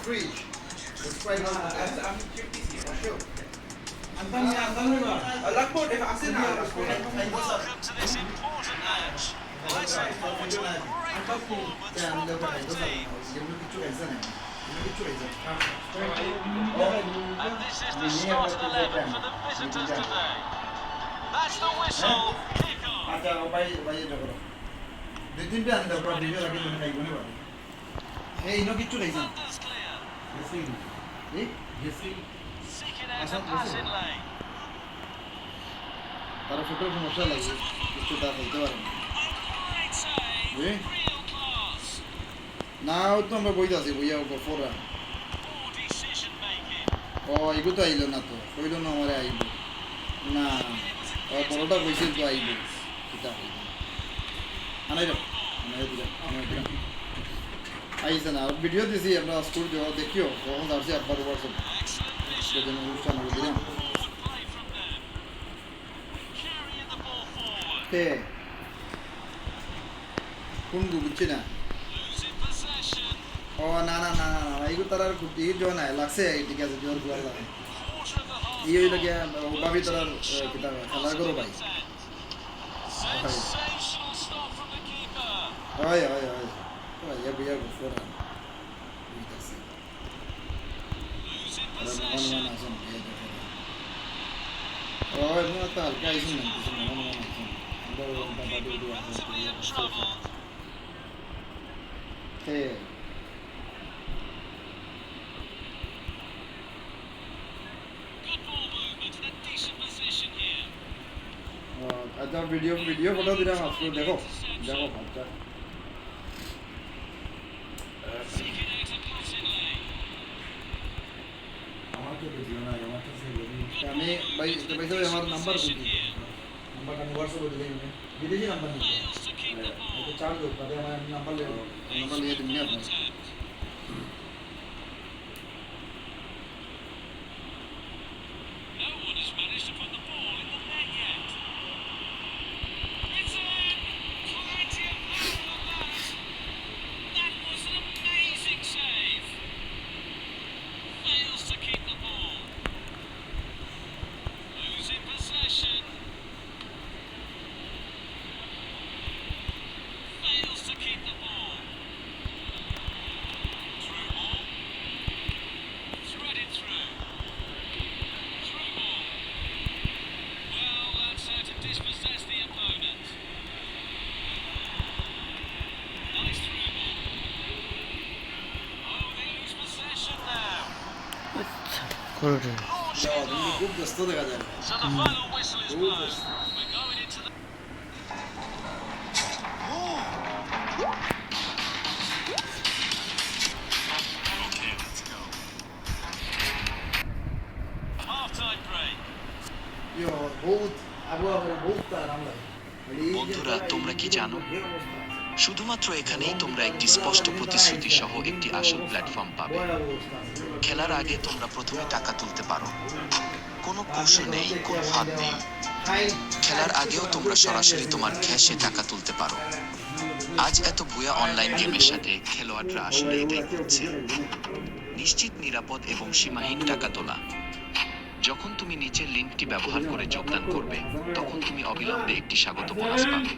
fridge. The Sprite was I'm 50 for sure. Lockport, if I'm sitting out, Welcome to this important match. Let's look forward to a great performance from both teams. And this is the starting 11 for the visitors today. That's the whistle. Kick off. আচ্ছা ভাই ভাই এটা করো দুই তিনটা আনতে পারো video রাখি মনে খাইবো না বাড়ি এই নো কিচ্ছু খাইছান Thunder's clear. এই গেছি Seeking out a passing lane. তারা ছোট সমস্যা লাগে কিছু তা খাইতে পারে না Great save. জি Real class. না ও তো আমরা বইতে আছি বইয়া উপর ফোরা Poor decision making. ও এগো তো আইলো না তো কইলো না আমারে আইব না ও বড়টা কইছিল তো আইব কিতা হইল আনাই দাও আনাই দিলাম আনাই দিলাম আইছে না ভিডিও দিছি আমরা স্কুল যাও দেখিও কখন আসছে আব্বার হোয়াটসঅ্যাপ সেদিন অনুষ্ঠান করে দিলাম Forward play from them. Carrying the ball forward. তে কোন বুঝছি না Losing possession. ও না না না না এইগো তার আর খুব ইট জোন আছে লাগছে ঠিক আছে জোর গুলা লাগে Quarter of the half. ই হইলো গিয়া বাবি তার কিতা খেলা করো ভাই Sensational stop from the keeper. হয় হয় হয় ওই ইয়া বিয়া ফোরা বুঝতাছি Losing আর মন possession. মন আসেন এই দেখো ওই মন তো হালকা আইছেন না কিছু মন মন আসেন বড় বড় বাবা Keeper দিদি relatively in trouble. তে Good ball movement and a decent position here. আচ্ছা ভিডিও ফটো দিলাম আজকে দেখো দেখো আচ্ছা Seeking out a passing lane. আমাকে তো দিও না আমার কাছে আমি ভাই পয়সা আমার নাম্বার Position দিই here. নাম্বার আমি হোয়াটসঅ্যাপে দিই আমি বিদেশি নাম্বার নিতে Fails to keep the ball. এটা চার্জ হোক তাহলে আমার নাম্বার নিয়ে দিন আপনার Attempt. No one has managed to put the ball in the net yet. It's in! Plenty of power on that. That was an amazing save. Fails to keep the ball. Losing possession. Fails to keep the ball. Through ball. Threaded through. Through ball. Well, that's how to dispossess the opponent. Nice through ball. Oh, they lose possession now. খুব ব্যস্ত দেখা যায় So the final whistle is blown. We're going into the... Okay, let's go. Half-time break. ইয়ো বহুত আবহাওয়া বহুত আরাম লাগে বন্ধুরা, তোমরা কি জানো? শুধুমাত্র এখানেই তোমরা একটি স্পষ্ট প্রতিশ্রুতি সহ একটি আসল প্ল্যাটফর্ম পাবে। খেলার আগে তোমরা প্রথমে টাকা তুলতে পারো। কোনো কৌশল নেই, কোনো ফাঁদ নেই। খেলার আগেও তোমরা সরাসরি তোমার ক্যাশে টাকা তুলতে পারো। আজ এত ভুয়া অনলাইন গেমের সাথে খেলোয়াড়রা আসলে এটাই করছে। নিশ্চিত, নিরাপদ এবং সীমাহীন টাকা তোলা। যখন তুমি নিচের লিঙ্কটি ব্যবহার করে যোগদান করবে, তখন তুমি অবিলম্বে একটি স্বাগত বোনাস পাবে।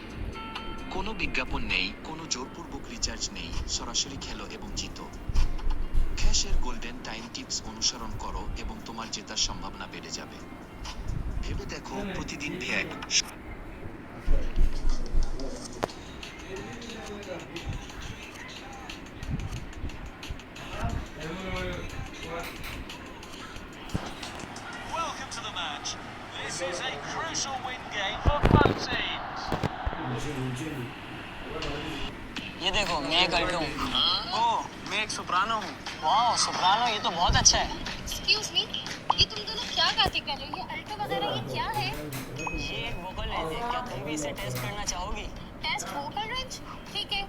কোনো বিজ্ঞাপন নেই, কোনো জোরপূর্বক রিচার্জ নেই, সরাসরি খেলো এবং জিতো। ক্যাশের গোল্ডেন টাইম টিপস অনুসরণ করো এবং তোমার জেতার সম্ভাবনা বেড়ে যাবে। ভেবে দেখো, প্রতিদিন ভ্যাগ Welcome to the match. This is a crucial win game for both teams. ये देखो, मैं एक अल्टो हूँ। ओह, मैं एक सोप्रानो हूँ। वाह, सोप्रानो, ये तो बहुत अच्छा है। एक्सक्यूज मी, ये तुम दोनों क्या गाते कर रहे हो? ये अल्टो वगैरह ये क्या है? ये एक वोकल है। क्या तुम भी इसे टेस्ट करना चाहोगी? Test vocal range? ठीक है।